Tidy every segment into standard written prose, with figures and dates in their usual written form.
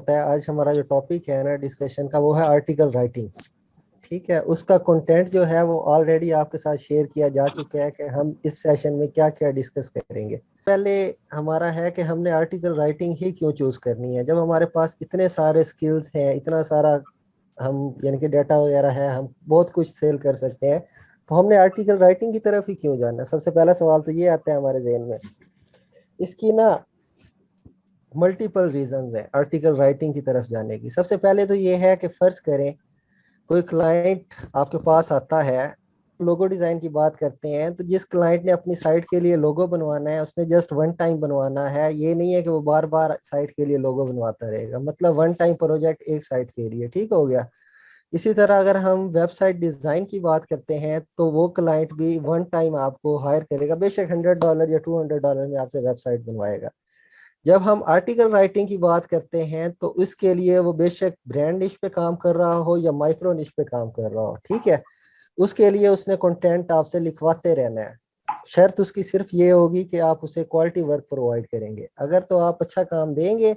जाता है। आज हमारा जो टॉपिक है ना डिस्कशन का वो है आर्टिकल राइटिंग। ठीक है, उसका कंटेंट जो है वो ऑलरेडी आपके साथ शेयर किया जा चुका है कि हम इस सेशन में क्या क्या डिस्कस करेंगे। पहले हमारा है कि हमने आर्टिकल राइटिंग ही क्यों चूज करनी है, जब हमारे पास इतने सारे स्किल्स हैं, इतना सारा हम यानी कि डाटा वगैरह है, हम बहुत कुछ सेल कर सकते हैं, तो हमने आर्टिकल राइटिंग की तरफ ही क्यों जाना। सबसे पहला सवाल तो ये आता है हमारे जहन में। इसकी ना मल्टीपल रीजंस है आर्टिकल राइटिंग की तरफ जाने की। सबसे पहले तो ये है कि फर्ज करें कोई क्लाइंट आपके पास आता है, लोगो डिजाइन की बात करते हैं, तो जिस क्लाइंट ने अपनी साइट के लिए लोगो बनवाना है उसने जस्ट वन टाइम बनवाना है, ये नहीं है कि वो बार बार साइट के लिए लोगो बनवाता रहेगा। मतलब वन टाइम प्रोजेक्ट एक साइट के लिए, ठीक हो गया। इसी तरह अगर हम वेबसाइट डिजाइन की बात करते हैं तो वो क्लाइंट भी वन टाइम आपको हायर करेगा, बेशक $100 या $200 में आपसे वेबसाइट बनवाएगा। जब हम आर्टिकल राइटिंग की बात करते हैं तो इसके लिए वो बेशक ब्रांड निश पे काम कर रहा हो या माइक्रो निश पे काम कर रहा हो, ठीक है, उसके लिए उसने कंटेंट आपसे लिखवाते रहना है। शर्त उसकी सिर्फ ये होगी कि आप उसे क्वालिटी वर्क प्रोवाइड करेंगे। अगर तो आप अच्छा काम देंगे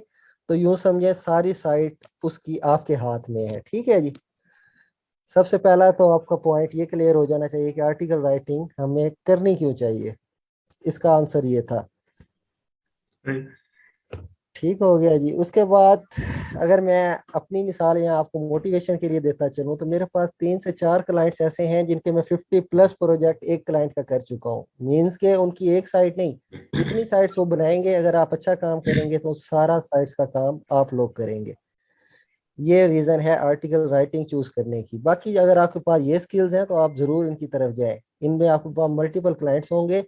तो यूं समझे सारी साइट उसकी आपके हाथ में है, ठीक है जी। सबसे पहला तो आपका पॉइंट ये क्लियर हो जाना चाहिए कि आर्टिकल राइटिंग हमें करनी क्यों चाहिए। इसका आंसर ये था। ठीक हो गया जी। उसके बाद अगर मैं अपनी मिसाल यहाँ आपको मोटिवेशन के लिए देता चलूँ तो मेरे पास 3 से 4 क्लाइंट्स ऐसे हैं जिनके मैं 50+ प्रोजेक्ट एक क्लाइंट का कर चुका हूँ। मीन्स के उनकी एक साइट नहीं, जितनी साइट्स वो बनाएंगे अगर आप अच्छा काम करेंगे तो सारा साइट्स का काम आप लोग करेंगे। ये रीज़न है आर्टिकल राइटिंग चूज करने की। बाकी अगर आपके पास ये स्किल्स हैं तो आप ज़रूर इनकी तरफ जाएं। इनमें आपके पास मल्टीपल क्लाइंट्स होंगे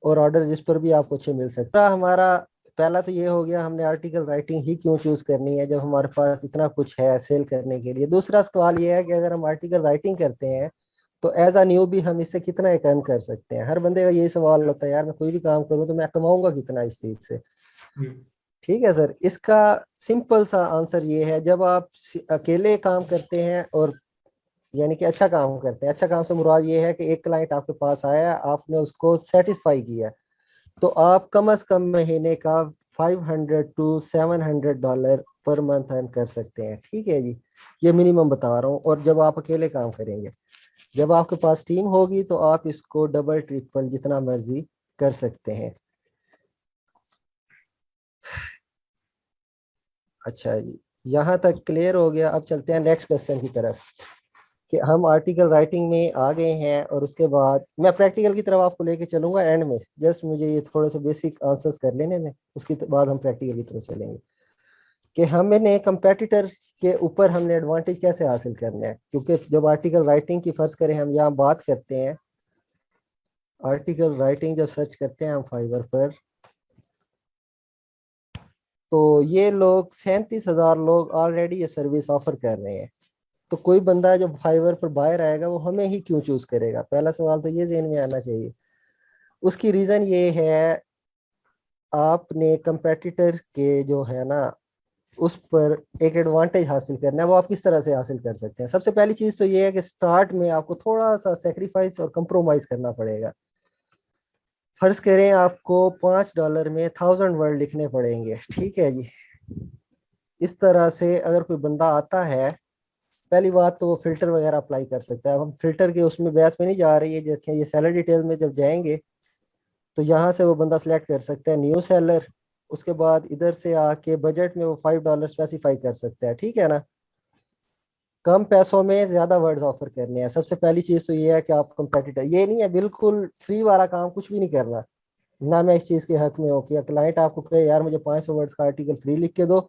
और ऑर्डर जिस पर भी आपको अच्छे मिल सकते हैं। हमारा पहला तो ये हो गया हमने आर्टिकल राइटिंग ही क्यों चूज करनी है जब हमारे पास इतना कुछ है सेल करने के लिए। दूसरा सवाल ये है कि अगर हम आर्टिकल राइटिंग करते हैं तो एज अ न्यू भी हम इससे कितना एक अर्न कर सकते हैं। हर बंदे का यही सवाल होता है, यार मैं कोई भी काम करूँ तो मैं कमाऊंगा कितना इस चीज से। ठीक है सर, इसका सिंपल सा आंसर ये है, जब आप अकेले काम करते हैं और यानी कि अच्छा काम करते हैं, अच्छा काम से मुराद ये है कि एक क्लाइंट आपके पास आया, आपने उसको सेटिस्फाई किया, तो आप कम से कम महीने का $500 to $700 पर मंथ अर्न कर सकते हैं, ठीक है जी। ये मिनिमम बता रहा हूँ। और जब आप अकेले काम करेंगे, जब आपके पास टीम होगी तो आप इसको डबल ट्रिपल जितना मर्जी कर सकते हैं। अच्छा जी, यहाँ तक क्लियर हो गया। अब चलते हैं नेक्स्ट क्वेश्चन की तरफ कि हम आर्टिकल राइटिंग में आ गए हैं और उसके बाद मैं प्रैक्टिकल की तरफ आपको लेके चलूंगा एंड में। जस्ट मुझे ये थोड़े से बेसिक आंसर्स कर लेने में, उसके बाद हम प्रैक्टिकल की तरफ चलेंगे कि हमने कंपेटिटर के ऊपर हमने एडवांटेज कैसे हासिल करना है। क्योंकि जब आर्टिकल राइटिंग की फर्ज करें हम यहाँ बात करते हैं, आर्टिकल राइटिंग जब सर्च करते हैं हम फाइवर पर, तो ये लोग 37,000 लोग ऑलरेडी ये सर्विस ऑफर कर रहे हैं। तो कोई बंदा जो फाइवर पर बायर आएगा वो हमें ही क्यों चूज करेगा। पहला सवाल तो ये ज़हन में आना चाहिए। उसकी रीजन ये है, आपने कंपेटिटर के जो है ना उस पर एक एडवांटेज हासिल करना है। वो आप किस तरह से हासिल कर सकते हैं। सबसे पहली चीज तो ये है कि स्टार्ट में आपको थोड़ा सा सेक्रीफाइस और कंप्रोमाइज करना पड़ेगा। फर्ज करें आपको $5 में 1000 वर्ड लिखने पड़ेंगे, ठीक है जी। इस तरह से अगर कोई बंदा आता है, पहली बात तो वो फिल्टर वगैरह अप्लाई कर सकता है। हम फिल्टर के उसमें बहस में नहीं जा रही है, देखें ये सेलर डिटेल में जब जाएंगे तो यहाँ से वो बंदा सिलेक्ट कर सकता है न्यू सेलर। उसके बाद इधर से आके बजट में वो $5 स्पेसिफाई कर सकता है, ठीक है ना। कम पैसों में ज्यादा वर्ड्स ऑफर करने हैं। सबसे पहली चीज तो ये है कि आप कंपेटिटर, ये नहीं है बिल्कुल फ्री वाला काम कुछ भी नहीं करना। ना मैं इस चीज के हक में हूँ कि क्लाइंट आपको कहे यार मुझे 500 वर्ड्स का आर्टिकल फ्री लिख के दो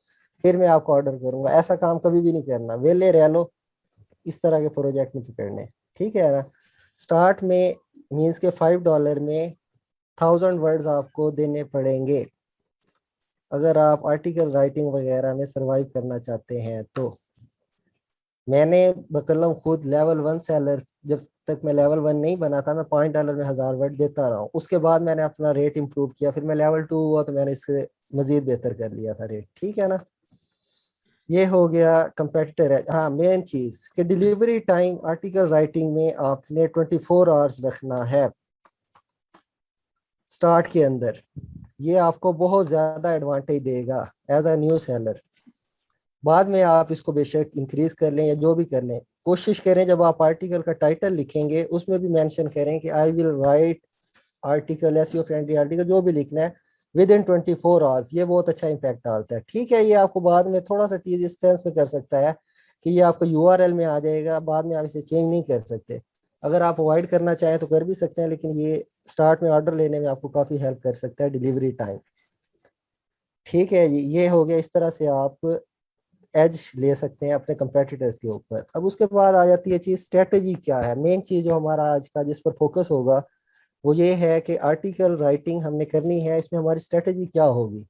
फिर मैं आपको ऑर्डर करूंगा, ऐसा काम कभी भी नहीं करना। वेले रह लो, इस तरह के प्रोजेक्ट नहीं पकड़ने, ठीक है ना। स्टार्ट में मीन्स के $5 में 1000 वर्ड्स आपको देने पड़ेंगे अगर आप आर्टिकल राइटिंग वगैरह में सरवाइव करना चाहते हैं तो। मैंने बकलम खुद लेवल 1 सेलर, जब तक मैं लेवल 1 नहीं बना था मैं $5 में 1000 वर्ड देता रहा हूँ। उसके बाद मैंने अपना रेट इंप्रूव किया, फिर मैं लेवल 2 हुआ तो मैंने इससे मजीद बेहतर कर लिया था रेट, ठीक है ना। ये हो गया कंपेटिटर है। हाँ, मेन चीज कि डिलीवरी टाइम आर्टिकल राइटिंग में आपने 24 आवर्स रखना है स्टार्ट के अंदर। ये आपको बहुत ज्यादा एडवांटेज देगा एज अ न्यू सेलर। बाद में आप इसको बेशक इंक्रीज कर लें या जो भी कर लें, कोशिश करें जब आप आर्टिकल का टाइटल लिखेंगे उसमें भी मेंशन करें कि I will write article, SEO friendly article, जो भी लिखना है विद इन 24 आवर्स। ये बहुत अच्छा इंपैक्ट डालता है। ठीक है, ये आपको बाद में थोड़ा सा चीज इस सेंस में कर सकता है कि ये आपको यूआरएल में आ जाएगा, बाद में आप इसे चेंज नहीं कर सकते। अगर आप अवॉइड करना चाहें तो कर भी सकते हैं, लेकिन ये स्टार्ट में ऑर्डर लेने में आपको काफी हेल्प कर सकता है, डिलीवरी टाइम। ठीक है जी, ये हो गया। इस तरह से आप एज ले सकते हैं अपने कंपेटिटर्स के ऊपर। अब उसके बाद आ जाती है चीज स्ट्रेटेजी क्या है। मेन चीज जो हमारा आज का जिस पर फोकस होगा वो ये है कि आर्टिकल राइटिंग हमने करनी है, इसमें हमारी स्ट्रेटेजी क्या होगी।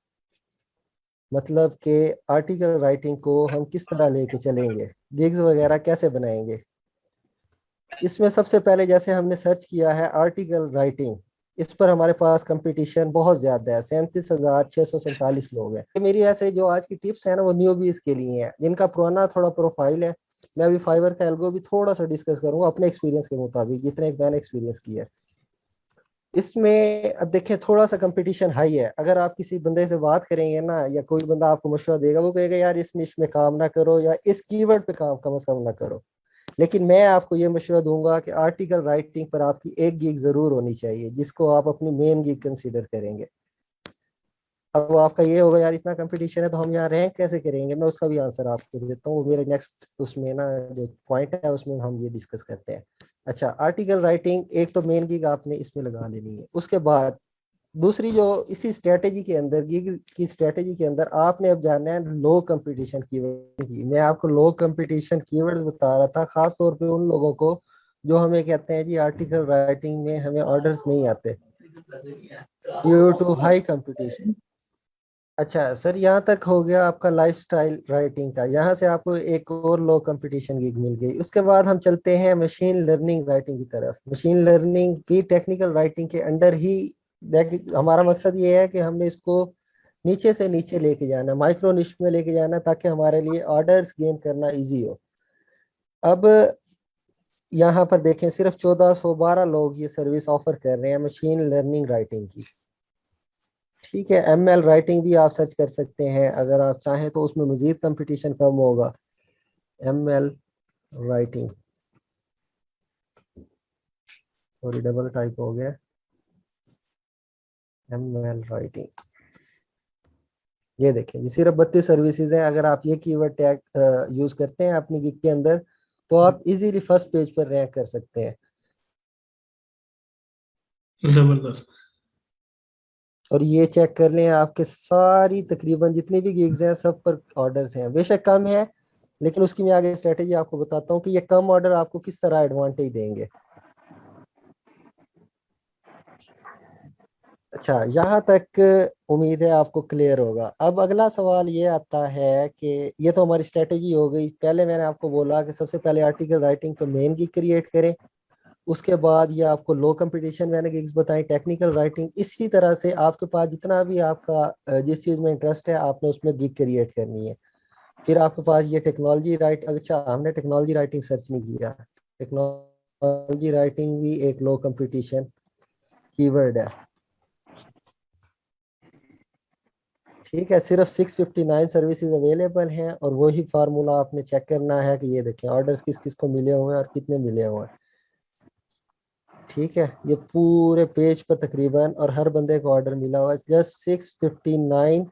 मतलब कि आर्टिकल राइटिंग को हम किस तरह लेके चलेंगे, गिग्स वगैरह कैसे बनाएंगे। इसमें सबसे पहले जैसे हमने सर्च किया है आर्टिकल राइटिंग, इस पर हमारे पास कंपटीशन बहुत ज्यादा है। 37,647 लोग हैं। मेरी ऐसे जो आज की टिप्स है ना वो न्यूबीज के लिए हैं, जिनका पुराना थोड़ा प्रोफाइल है। मैं अभी फाइवर का एल्गो भी थोड़ा सा डिस्कस करूंगा अपने एक्सपीरियंस के मुताबिक, जितने मैंने एक्सपीरियंस किया है। इसमें अब देखें थोड़ा सा कंपटीशन हाई है। अगर आप किसी बंदे से बात करेंगे ना, या कोई बंदा आपको मशवरा देगा, वो कहेगा यार इस निश में काम ना करो या इस कीवर्ड पे काम कम से कम ना करो। लेकिन मैं आपको ये मशवरा दूंगा कि आर्टिकल राइटिंग पर आपकी एक गिग जरूर होनी चाहिए, जिसको आप अपनी मेन गिग कंसीडर करेंगे। अब आपका ये होगा यार इतना कंपटीशन है तो हम यहाँ रैंक कैसे करेंगे, मैं उसका भी आंसर आपको देता हूँ। वो मेरे नेक्स्ट उसमें ना जो पॉइंट है उसमें हम ये डिस्कस करते हैं। अच्छा, आर्टिकल राइटिंग एक तो मेन गिग आपने इसमें लगा लेनी है। उसके बाद दूसरी जो इसी स्ट्रेटेजी के अंदर, गिग की स्ट्रेटेजी के अंदर, आपने अब जानना है लो कंपटीशन कीवर्ड की। मैं आपको लो कंपटीशन कीवर्ड्स बता रहा था, खास तौर पे उन लोगों को जो हमें कहते हैं जी आर्टिकल राइटिंग में हमें ऑर्डर्स नहीं आते ड्यू टू हाई कंपटीशन। अच्छा सर, यहाँ तक हो गया आपका लाइफस्टाइल राइटिंग का। यहाँ से आपको एक और लो कंपटीशन गिग मिल गई। उसके बाद हम चलते हैं मशीन लर्निंग राइटिंग की तरफ। मशीन लर्निंग भी टेक्निकल राइटिंग के अंडर ही, हमारा मकसद ये है कि हमने इसको नीचे से नीचे लेके जाना, माइक्रो निश में लेके जाना, ताकि हमारे लिए ऑर्डर्स गेन करना इजी हो। अब यहाँ पर देखें, सिर्फ 1412 लोग ये सर्विस ऑफर कर रहे हैं मशीन लर्निंग राइटिंग की। ठीक है, एमएल राइटिंग भी आप सर्च कर सकते हैं अगर आप चाहें तो, उसमें मजीद कंपटीशन कम होगा। ML writing, sorry double type हो गया, एमएल राइटिंग। ये देखें, ये सिर्फ 32 सर्विसेज हैं। अगर आप ये कीवर्ड टैग यूज करते हैं अपनी गिग के अंदर तो आप इजीली फर्स्ट पेज पर रैंक कर सकते हैं। जबरदस्त। और ये चेक कर लें, आपके सारी तकरीबन जितनी भी गिग्स हैं सब पर ऑर्डर्स हैं। बेशक कम है, लेकिन उसकी मैं आगे स्ट्रेटेजी आपको बताता हूँ कि ये कम ऑर्डर आपको किस तरह एडवांटेज देंगे। अच्छा, यहाँ तक उम्मीद है आपको क्लियर होगा। अब अगला सवाल ये आता है कि ये तो हमारी स्ट्रेटेजी हो गई। पहले मैंने आपको बोला कि सबसे पहले आर्टिकल राइटिंग पे मेन गिग क्रिएट करें। उसके बाद ये आपको लो कंपटीशन मैंने गिग्स बताई, टेक्निकल राइटिंग। इसी तरह से आपके पास जितना भी आपका जिस चीज़ में इंटरेस्ट है आपने उसमें गिग क्रिएट करनी है। फिर आपके पास ये टेक्नोलॉजी राइट, अच्छा हमने टेक्नोलॉजी राइटिंग सर्च नहीं किया। टेक्नोलॉजी राइटिंग भी एक लो कंपटीशन कीवर्ड है। ठीक है, सिर्फ 659 सर्विसेज अवेलेबल हैं, और वही फार्मूला आपने चेक करना है कि ये देखें ऑर्डर्स किस किस को मिले हुए हैं और कितने मिले हुए हैं। ठीक है, ये पूरे पेज पर तकरीबन और हर बंदे को ऑर्डर मिला हुआ है। जस्ट 659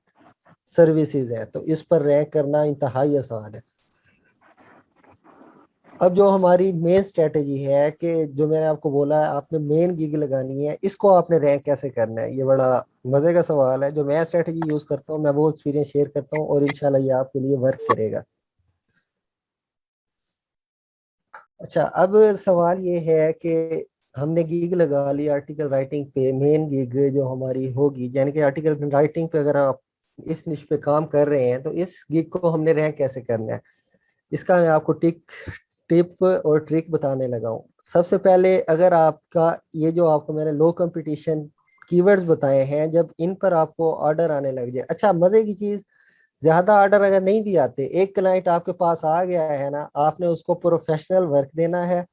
सर्विसेज हैं, तो इस पर रैंक करना इंतहाई आसान है। अब जो हमारी मेन स्ट्रेटेजी है कि जो मैंने आपको बोला है आपने मेन गिग लगानी है, इसको आपने रैंक कैसे करना है, ये बड़ा मजे का सवाल है। जो मैं स्ट्रेटेजी यूज करता हूँ मैं वो एक्सपीरियंस शेयर करता हूँ, और इंशाल्लाह ये आपके लिए वर्क करेगा। अच्छा, अब सवाल ये है कि हमने गिग लगा ली आर्टिकल राइटिंग पे। मेन गिग जो हमारी होगी, यानी कि आर्टिकल राइटिंग पे अगर आप इस निश पे काम कर रहे हैं तो इस गिग को हमने रैंक कैसे करना है, इसका मैं आपको टिप और ट्रिक बताने लगा हूँ। सबसे पहले, अगर आपका ये जो आपको मैंने लो कंपटीशन कीवर्ड्स बताए हैं, जब इन पर आपको ऑर्डर आने लग जाए, अच्छा मजे की चीज, ज्यादा ऑर्डर अगर नहीं भी आते, एक क्लाइंट आपके पास आ गया है ना, आपने उसको प्रोफेशनल वर्क देना है,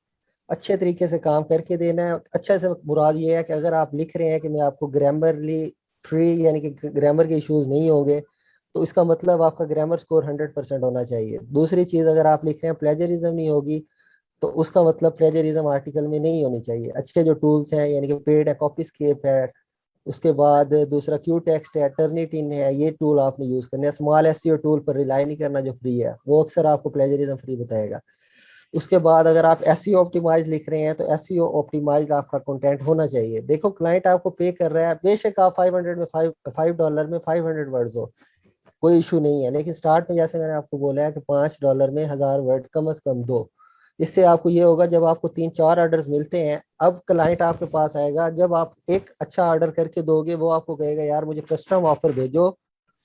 अच्छे तरीके से काम करके देना है। अच्छे से मुराद ये है कि अगर आप लिख रहे हैं कि मैं आपको ग्रामरली फ्री, यानी कि ग्रामर के इश्यूज नहीं होंगे, तो इसका मतलब आपका ग्रामर स्कोर 100% होना चाहिए। दूसरी चीज, अगर आप लिख रहे हैं प्लेजरिज्म नहीं होगी, तो उसका मतलब प्लेजरिज्म आर्टिकल में नहीं होनी चाहिए। अच्छे जो टूल्स हैं, यानी कि पेड है, कॉपीस्केप है, उसके बाद दूसरा क्यू टेक्स्ट है, टर्निटिन है, ये टूल आपने यूज करने हैं। स्मॉल एसईओ टूल पर रिलाई नहीं करना जो फ्री है, वो अक्सर आपको प्लेजरिज्म फ्री बताएगा। उसके बाद अगर आप एसईओ ऑप्टिमाइज लिख रहे हैं तो एसईओ ऑप्टिमाइज आपका कंटेंट होना चाहिए। देखो क्लाइंट आपको पे कर रहा है, बेशक आप 500 में $5 में 500 वर्ड्स हो, कोई इशू नहीं है, लेकिन स्टार्ट में जैसे मैंने आपको बोला है कि $5 में 1000 वर्ड कम से कम दो। इससे आपको ये होगा, जब आपको 3-4 ऑर्डर्स मिलते हैं, अब क्लाइंट आपके पास आएगा, जब आप एक अच्छा ऑर्डर करके दोगे, वो आपको कहेगा यार मुझे कस्टम ऑफर भेजो,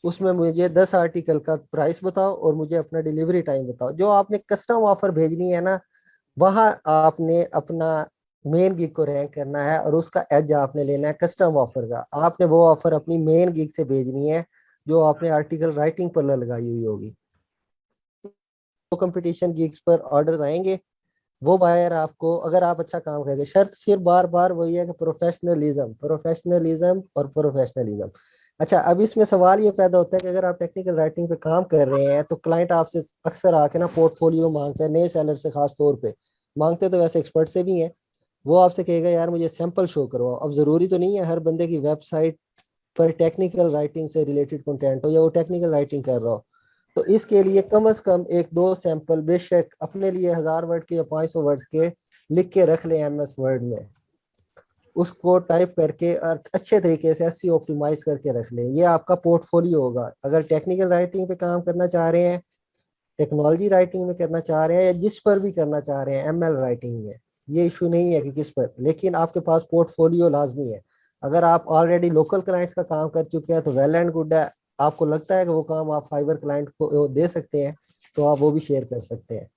उसमें मुझे 10 आर्टिकल का प्राइस बताओ और मुझे अपना डिलीवरी टाइम बताओ। जो आपने कस्टम ऑफर भेजनी है ना, वहां आपने अपना मेन गिग को रैंक करना है और उसका एज आपने लेना है कस्टम ऑफर का। आपने वो ऑफर अपनी मेन गिग से भेजनी है जो आपने आर्टिकल राइटिंग पर लगाई हुई होगी। तो कंपटीशन गिग्स पर ऑर्डर्स आएंगे, वो बायर आपको, अगर आप अच्छा काम करेंगे, शर्त फिर बार बार वही है कि प्रोफेशनलिज्म, प्रोफेशनलिज्म और प्रोफेशनलिज्म। अच्छा, अब इसमें सवाल ये पैदा होता है कि अगर आप टेक्निकल राइटिंग पे काम कर रहे हैं तो क्लाइंट आपसे अक्सर आके ना पोर्टफोलियो मांगते हैं, नए सेलर से खास तौर पे मांगते तो वैसे एक्सपर्ट से भी हैं। वो आपसे कहेगा यार मुझे सैंपल शो करवाओ। अब जरूरी तो नहीं है हर बंदे की वेबसाइट पर टेक्निकल राइटिंग से रिलेटेड कंटेंट हो या वो टेक्निकल राइटिंग कर रहा हो। तो इसके लिए कम से कम एक दो सैंपल बेशक अपने लिए 1000 वर्ड के या 500 वर्ड्स के लिख के रख लें MS वर्ड में, उसको टाइप करके और अच्छे तरीके से एसईओ ऑप्टिमाइज करके रख लें। ये आपका पोर्टफोलियो होगा। अगर टेक्निकल राइटिंग पे काम करना चाह रहे हैं, टेक्नोलॉजी राइटिंग में करना चाह रहे हैं, या जिस पर भी करना चाह रहे हैं, ML राइटिंग में, ये इशू नहीं है कि किस पर, लेकिन आपके पास पोर्टफोलियो लाजमी है। अगर आप ऑलरेडी लोकल क्लाइंट्स का काम कर चुके हैं तो वेल एंड गुड है। आपको लगता है कि वो काम आप फाइवर क्लाइंट को दे सकते हैं, तो आप वो भी शेयर कर सकते हैं।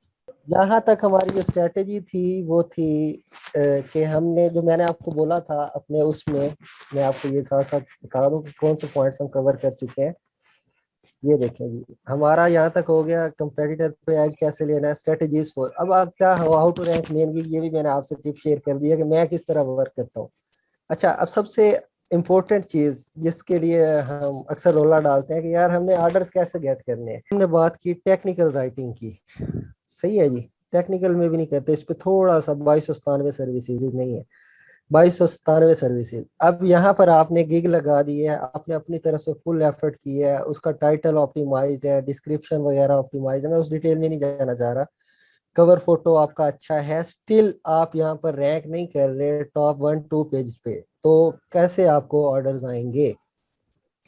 यहाँ तक हमारी जो स्ट्रेटेजी थी वो थी कि हमने, जो मैंने आपको बोला था अपने उसमें, मैं आपको ये साथ साथ बता दूं कि कौन से पॉइंट्स हम कवर कर चुके हैं। ये देखें जी, हमारा यहाँ तक हो गया कंपेटिटर पे एज कैसे लेना है, स्ट्रेटेजीज फॉर। अब आप क्या, how to rank main gig, ये भी मैंने आपसे टिप शेयर कर दिया कि मैं किस तरह वर्क करता हूँ। अच्छा, अब सबसे इम्पोर्टेंट चीज जिसके लिए हम अक्सर रोला डालते हैं कि यार हमने ऑर्डर्स कैसे गेट करने हैं, हमने बात की टेक्निकल राइटिंग की, सही है जी। टेक्निकल में भी नहीं करते, इस पे थोड़ा सा 2297 सर्विसेज नहीं है, 2297 सर्विसेज। अब यहाँ पर आपने गिग लगा दी है, आपने अपनी तरफ से फुल एफर्ट की है, उसका टाइटल ऑप्टिमाइज्ड है, डिस्क्रिप्शन वगैरह ऑप्टिमाइज्ड है, मैं उस डिटेल में नहीं जाना चाह रहा। कवर फोटो आपका अच्छा है, स्टिल आप यहाँ पर रैंक नहीं कर रहे टॉप 1-2 पेज पे, तो कैसे आपको ऑर्डर्स आएंगे?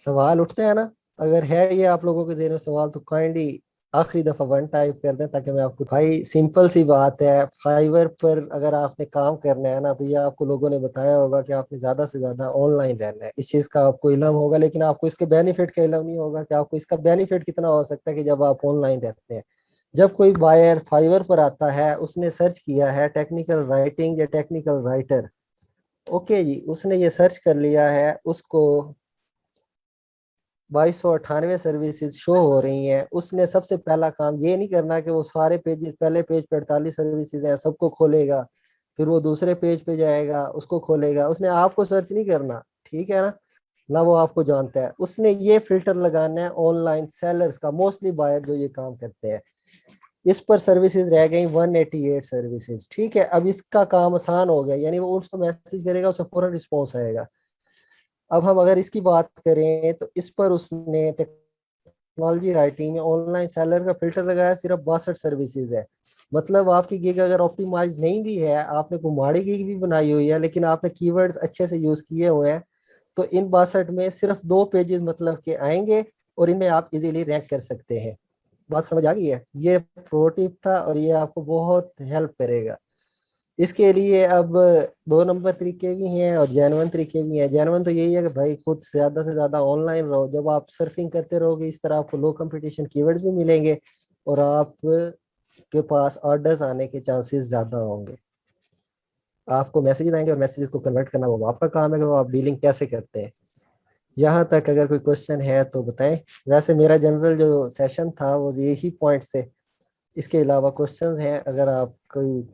सवाल उठते हैं ना। अगर है ये आप लोगों के जेहन में सवाल, तो काइंडली आखिरी दफा 1 टाइप कर दें, ताकि मैं आपको, भाई सिंपल सी बात है, फाइवर पर अगर आपने काम करना है ना, तो ये आपको लोगों ने बताया होगा कि आपने ज्यादा से ज्यादा ऑनलाइन रहना है, इस चीज का आपको इल्म होगा, लेकिन आपको इसके बेनिफिट का इल्म नहीं होगा कि आपको इसका बेनिफिट कितना हो सकता है कि जब आप ऑनलाइन रहते हैं। जब कोई बायर फाइवर पर आता है, उसने सर्च किया है टेक्निकल राइटिंग या टेक्निकल राइटर, ओके जी, उसने ये सर्च कर लिया है, उसको 2298 सर्विसेज शो हो रही हैं, उसने सबसे पहला काम ये नहीं करना कि वो सारे पेजेस, पहले पेज पे 48 सर्विसेज हैं सबको खोलेगा, फिर वो दूसरे पेज पे जाएगा उसको खोलेगा, उसने आपको सर्च नहीं करना, ठीक है ना, ना वो आपको जानता है। उसने ये फिल्टर लगाना है ऑनलाइन सेलर्स का, मोस्टली बायर जो ये काम करते हैं। इस पर सर्विसेज रह गई 188 सर्विसेज, ठीक है। अब इसका काम आसान हो गया, यानी वो उसको मैसेज करेगा, उसे फौरन रिस्पॉन्स आएगा। अब हम अगर इसकी बात करें तो इस पर उसने टेक्नोलॉजी राइटिंग में ऑनलाइन सेलर का फिल्टर लगाया, सिर्फ 62 सर्विसेज है। मतलब आपकी गिग अगर ऑप्टिमाइज नहीं भी है, आपने कुमाड़ी गिग भी बनाई हुई है, लेकिन आपने कीवर्ड्स अच्छे से यूज किए हुए हैं, तो इन 62 में सिर्फ 2 पेजेस मतलब के आएंगे और इनमें आप इजीली रैंक कर सकते हैं। बात समझ आ गई है? ये प्रो टिप था और ये आपको बहुत हेल्प करेगा। इसके लिए अब 2 नंबर तरीके भी हैं और जेन्युइन तरीके भी हैं। जेन्युइन तो यही है कि भाई खुद ज्यादा से ज्यादा ऑनलाइन रहो, जब आप सर्फिंग करते रहोगे इस तरह आपको लो कंपटीशन कीवर्ड्स भी मिलेंगे और आप के पास ऑर्डर्स आने के चांसेस ज्यादा होंगे। आपको मैसेजेस आएंगे और मैसेजेस को कन्वर्ट करना वो आपका काम है कि वो आप डीलिंग कैसे करते हैं। यहाँ तक अगर कोई क्वेश्चन है तो बताएं। वैसे मेरा जनरल जो सेशन था वो यही पॉइंट्स थे, इसके अलावा क्वेश्चंस हैं अगर आप कोई